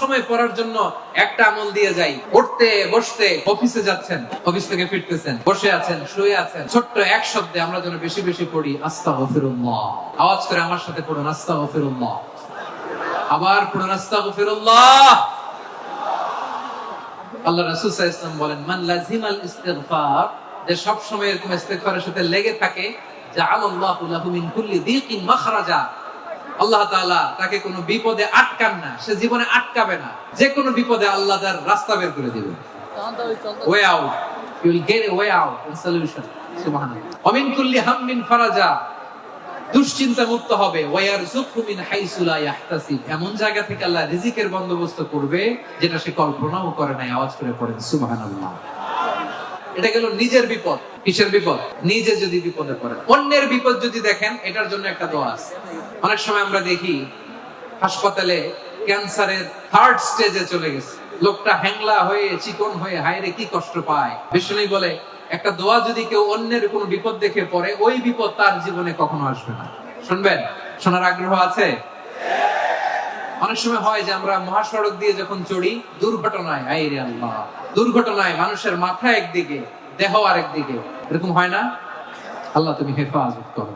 সময় পড়ার জন্য একটা আমল দিয়ে যাই। উঠতে বসতে, অফিসে যাচ্ছেন, অফিস থেকে ফিরতেছেন, বসে আছেন, শুয়ে আছেন, ছোট্ট এক শব্দে আমরা যেন বেশি বেশি পড়ি আস্তাগফিরুল্লাহ। আওয়াজ করে আমার সাথে পড়ুন আস্তাগফিরুল্লাহ। আবার পড়ুন আস্তাগফিরুল্লাহ। আল্লাহ রাসূল সাল্লাল্লাহু আলাইহি ওয়াসাল্লাম বলেন, মান লাজিমাল ইস্তিগফার, যে সব সময় এরকম ইস্তিগফারের সাথে লেগে থাকে, জাআলাল্লাহু লাহু মিন কুল্লি দীকিন মাখরাজা, আল্লাহ তাআলা তাকে কোনো বিপদে আটকান না, সে জীবনে আটকাবে না। যে কোনো বিপদে আল্লাহ তার রাস্তা বের করে দিবেন। Way out, you will get a way out and solution. সুবহানাল্লাহ। ওয়া মিন কুল্লি হাম্মিন ফারাজা, দুশ্চিন্তা মুক্ত হবে। ওয়ায়ারযুকহু মিন হাইসু লা ইয়াহতাসিব, এমন জায়গা থেকে আল্লাহ রিজিকের বন্দোবস্ত করবে যেটা সে কল্পনাও করে নাই। আওয়াজ করে পড়েন সুবহানাল্লাহ। এটা গেল নিজের বিপদ। কিসের বিপদ? নিজে যদি বিপদে পড়েন। অন্যের বিপদ যদি দেখেন, এটার জন্য একটা দোয়া আছে। অনেক সময় আমরা দেখি হাসপাতালে ক্যান্সারের থার্ড স্টেজে চলে গেছে, লোকটা হ্যাংলা হয়ে চিকন হয়ে হায়রে কি কষ্ট পায়। বিষ্ণু বলে, একটা দোয়া যদি কেউ অন্যের কোনো বিপদ দেখে পড়ে, ওই বিপদ তার জীবনে কখনো আসবে না। শুনবেন? শোনার আগ্রহ আছে? অনেক সময় হয় যে আমরা মহাসড়ক দিয়ে যখন চড়ি, দুর্ঘটনায়, আইরে আল্লাহ, দুর্ঘটনায় মানুষের মাথা একদিকে, দেহ আরেকদিকে, এরকম হয় না? আল্লাহ তুমি হেফাজত করো।